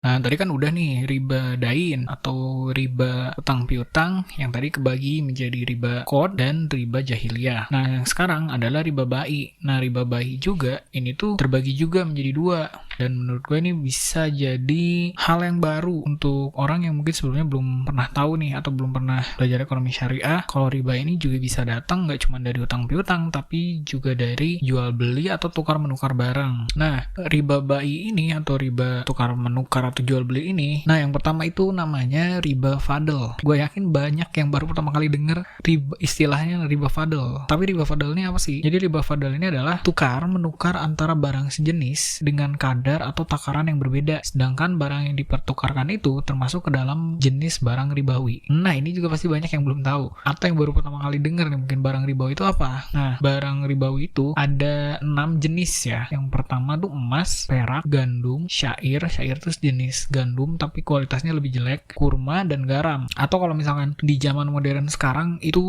Nah, tadi kan udah nih riba dain atau riba utang piutang yang tadi kebagi menjadi riba qard dan riba jahiliyah. Nah, yang sekarang adalah riba bai. Nah, riba bai juga ini tuh terbagi juga menjadi dua. Dan menurut gue ini bisa jadi hal yang baru untuk orang yang mungkin sebelumnya belum pernah tahu nih atau belum pernah belajar ekonomi syariah. Kalau riba ini juga bisa datang nggak cuma dari utang piutang tapi juga dari jual beli atau tukar menukar barang. Nah, riba bai ini atau riba tukar menukar atau jual beli ini, nah yang pertama itu namanya riba fadl. Gue yakin banyak yang baru pertama kali denger istilahnya riba fadl. Tapi riba fadl ini apa sih? Jadi riba fadl ini adalah tukar menukar antara barang sejenis dengan kadar atau takaran yang berbeda. Sedangkan barang yang dipertukarkan itu termasuk ke dalam jenis barang ribawi. Nah, ini juga pasti banyak yang belum tahu atau yang baru pertama kali denger nih mungkin barang ribawi itu apa. Nah, barang ribawi itu ada 6 jenis ya. Yang pertama tuh emas, perak, gandum, syair itu jenis gandum tapi kualitasnya lebih jelek, kurma dan garam. Atau kalau misalkan di zaman modern sekarang itu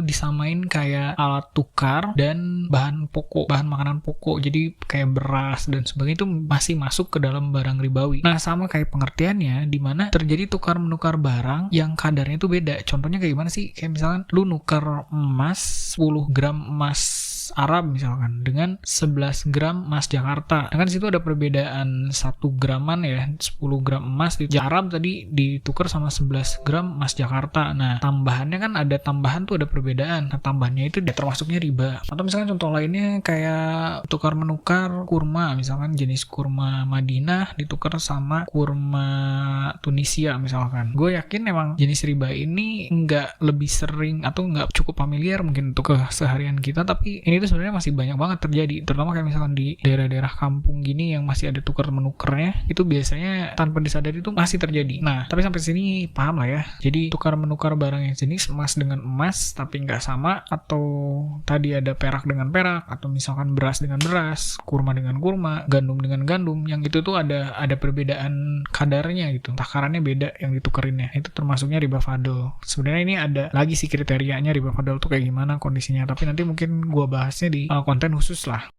disamain kayak alat tukar dan bahan pokok, bahan makanan pokok. Jadi kayak beras dan sebagainya itu masih masuk ke dalam barang ribawi. Nah, sama kayak pengertiannya di mana terjadi tukar menukar barang yang kadarnya itu beda. Contohnya kayak gimana sih? Kayak misalkan lu nuker emas 10 gram emas Arab misalkan dengan 11 gram emas Jakarta. Nah, kan situ ada perbedaan 1 graman ya, 10 gram emas di Arab tadi ditukar sama 11 gram emas Jakarta. Nah, tambahannya kan ada tambahan tuh, ada perbedaan. Nah, tambahannya itu termasuknya riba. Atau misalkan contoh lainnya kayak tukar menukar kurma, misalkan jenis kurma Madinah ditukar sama kurma Tunisia misalkan. Gue yakin emang jenis riba ini nggak lebih sering atau nggak cukup familiar mungkin untuk keseharian kita, tapi ini itu sebenarnya masih banyak banget terjadi, terutama kayak misalkan di daerah-daerah kampung gini yang masih ada tukar menukarnya, itu biasanya tanpa disadari itu masih terjadi. Nah, tapi sampai sini paham lah ya. Jadi tukar menukar barang yang jenis emas dengan emas tapi nggak sama, atau tadi ada perak dengan perak, atau misalkan beras dengan beras, kurma dengan kurma, gandum dengan gandum, yang itu tuh ada perbedaan kadarnya gitu, takarannya beda yang ditukerinnya. Itu termasuknya riba fadl. Sebenarnya ini ada lagi sih kriterianya riba fadl tuh kayak gimana kondisinya, tapi nanti mungkin gua bahasnya di konten khusus lah.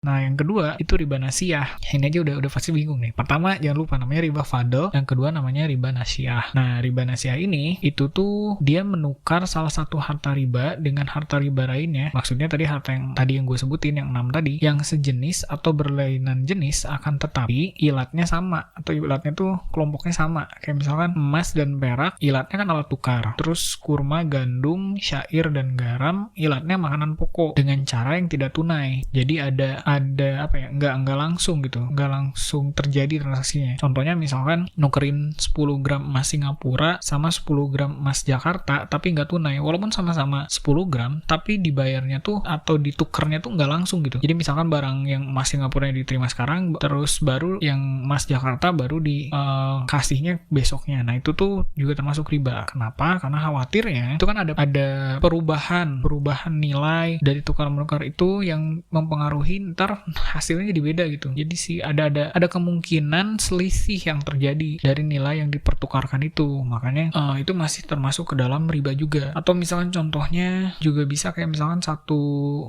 Nah, yang kedua itu riba nasiyah. Ini aja udah pasti bingung nih. Pertama, jangan lupa namanya riba fadl. Yang kedua namanya riba nasiyah. Nah, riba nasiyah ini itu tuh dia menukar salah satu harta riba dengan harta riba lainnya. Maksudnya tadi harta yang tadi yang gue sebutin yang 6 tadi, yang sejenis atau berlainan jenis akan tetapi ilatnya sama, atau ilatnya tuh kelompoknya sama. Kayak misalkan emas dan perak, ilatnya kan alat tukar. Terus kurma, gandum, syair dan garam, ilatnya makanan pokok dengan cara yang tidak tunai. Jadi ada apa ya, nggak langsung gitu, nggak langsung terjadi transaksinya. Contohnya misalkan nukerin 10 gram emas Singapura sama 10 gram emas Jakarta tapi nggak tunai, walaupun sama-sama 10 gram tapi dibayarnya tuh atau ditukernya tuh nggak langsung gitu. Jadi misalkan barang yang emas Singapura yang diterima sekarang, terus baru yang emas Jakarta baru kasihnya besoknya. Nah, itu tuh juga termasuk riba. Kenapa? Karena khawatirnya itu kan ada perubahan nilai dari tukar menukar itu yang mempengaruhi ntar hasilnya jadi beda gitu. Jadi sih ada kemungkinan selisih yang terjadi dari nilai yang dipertukarkan itu. Makanya itu masih termasuk ke dalam riba juga. Atau misalkan contohnya juga bisa kayak misalkan 1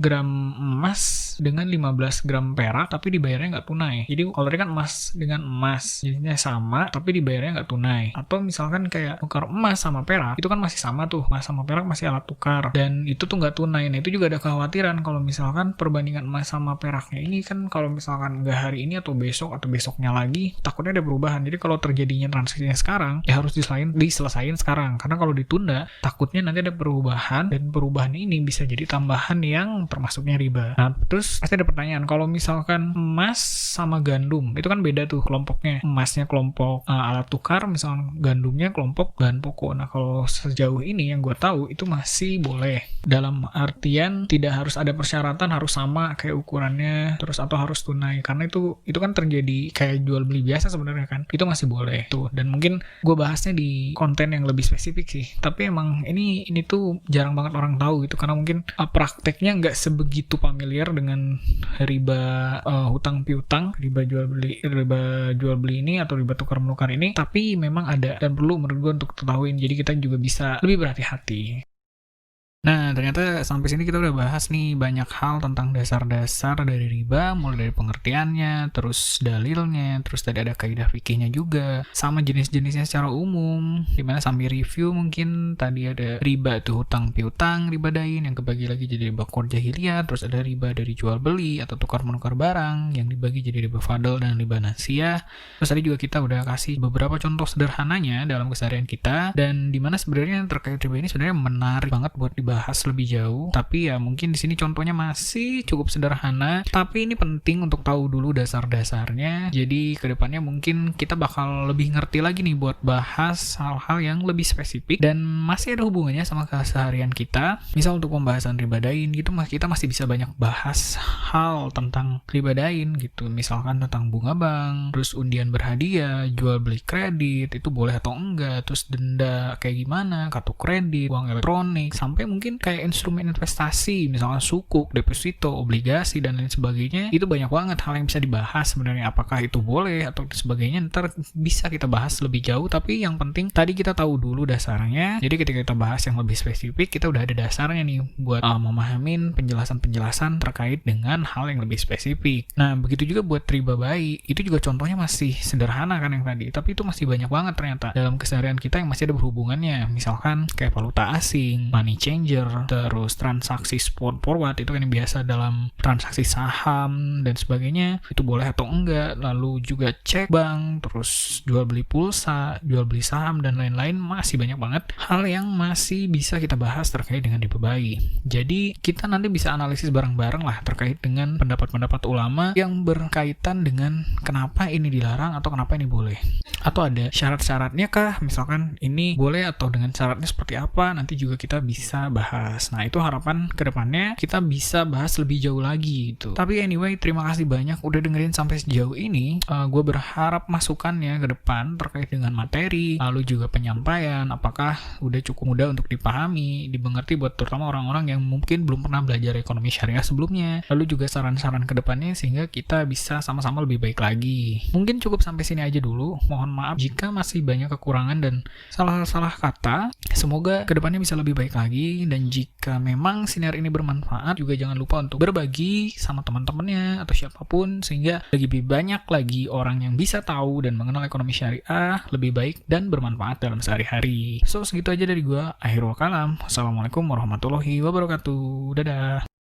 gram emas dengan 15 gram perak tapi dibayarnya nggak tunai. Jadi kalau tadi kan emas dengan emas jadinya sama tapi dibayarnya nggak tunai. Atau misalkan kayak tukar emas sama perak itu kan masih sama tuh, emas sama perak masih alat tukar dan itu tuh nggak tunai. Nah, itu juga ada kekhawatiran kalau misalkan perbandingan emas sama perak ini kan kalau misalkan nggak hari ini atau besok atau besoknya lagi, takutnya ada perubahan. Jadi kalau terjadinya transaksinya sekarang, ya harus diselesain sekarang. Karena kalau ditunda, takutnya nanti ada perubahan dan perubahan ini bisa jadi tambahan yang termasuknya riba. Nah, terus pasti ada pertanyaan, kalau misalkan emas sama gandum, itu kan beda tuh kelompoknya. Emasnya kelompok alat tukar, misalkan gandumnya kelompok bahan pokok. Nah, kalau sejauh ini yang gue tahu itu masih boleh. Dalam artian tidak harus ada persyaratan harus sama kayak ukurannya terus atau harus tunai, karena itu kan terjadi kayak jual beli biasa sebenarnya kan, itu masih boleh tuh. Dan mungkin gue bahasnya di konten yang lebih spesifik sih, tapi emang ini tuh jarang banget orang tahu gitu, karena mungkin prakteknya nggak sebegitu familiar dengan riba hutang piutang, riba jual beli ini atau riba tukar menukar ini, tapi memang ada dan perlu menurut gue untuk ketahuin. Jadi kita juga bisa lebih berhati-hati. Nah, ternyata sampai sini kita udah bahas nih banyak hal tentang dasar-dasar dari riba, mulai dari pengertiannya, terus dalilnya, terus tadi ada kaidah fikihnya juga, sama jenis-jenisnya secara umum, dimana sambil review mungkin tadi ada riba tuh hutang piutang, riba dain yang kebagi lagi jadi riba qard jahiliyah, terus ada riba dari jual beli atau tukar menukar barang yang dibagi jadi riba fadl dan riba nasiyah. Terus tadi juga kita udah kasih beberapa contoh sederhananya dalam keseharian kita, dan dimana sebenarnya terkait riba ini sebenarnya menarik banget buat dibahas lebih jauh, tapi ya mungkin di sini contohnya masih cukup sederhana, tapi ini penting untuk tahu dulu dasar-dasarnya. Jadi kedepannya mungkin kita bakal lebih ngerti lagi nih buat bahas hal-hal yang lebih spesifik dan masih ada hubungannya sama keseharian kita. Misal untuk pembahasan riba dain gitu, kita masih bisa banyak bahas hal tentang riba dain gitu, misalkan tentang bunga bank, terus undian berhadiah, jual beli kredit itu boleh atau enggak, terus denda kayak gimana, kartu kredit, uang elektronik, sampai mungkin kayak instrumen investasi, misalkan sukuk, deposito, obligasi, dan lain sebagainya. Itu banyak banget hal yang bisa dibahas sebenarnya, apakah itu boleh atau sebagainya, ntar bisa kita bahas lebih jauh, tapi yang penting tadi kita tahu dulu dasarnya. Jadi ketika kita bahas yang lebih spesifik, kita udah ada dasarnya nih buat memahamin penjelasan-penjelasan terkait dengan hal yang lebih spesifik. Nah, begitu juga buat riba bayi, itu juga contohnya masih sederhana kan yang tadi, tapi itu masih banyak banget ternyata dalam keseharian kita yang masih ada berhubungannya, misalkan kayak valuta asing, money changer, terus transaksi spot forward itu kan yang biasa dalam transaksi saham dan sebagainya, itu boleh atau enggak, lalu juga cek bank, terus jual beli pulsa, jual beli saham, dan lain-lain. Masih banyak banget hal yang masih bisa kita bahas terkait dengan riba bayi. Jadi kita nanti bisa analisis bareng-bareng lah terkait dengan pendapat-pendapat ulama yang berkaitan dengan kenapa ini dilarang atau kenapa ini boleh, atau ada syarat-syaratnya kah, misalkan ini boleh atau dengan syaratnya seperti apa, nanti juga kita bisa bahas. Nah, itu harapan kedepannya kita bisa bahas lebih jauh lagi gitu. Tapi anyway, terima kasih banyak udah dengerin sampai sejauh ini. Gue berharap masukannya ke depan terkait dengan materi, lalu juga penyampaian, apakah udah cukup mudah untuk dipahami, dimengerti buat terutama orang-orang yang mungkin belum pernah belajar ekonomi syariah sebelumnya, lalu juga saran-saran ke depannya sehingga kita bisa sama-sama lebih baik lagi. Mungkin cukup sampai sini aja dulu. Mohon maaf jika masih banyak kekurangan dan salah-salah kata. Semoga kedepannya bisa lebih baik lagi, dan jika memang sinar ini bermanfaat, juga jangan lupa untuk berbagi sama teman-temannya atau siapapun, sehingga lebih banyak lagi orang yang bisa tahu dan mengenal ekonomi syariah lebih baik dan bermanfaat dalam sehari-hari. So, segitu aja dari gua. Akhirul kalam. Wassalamualaikum warahmatullahi wabarakatuh. Dadah.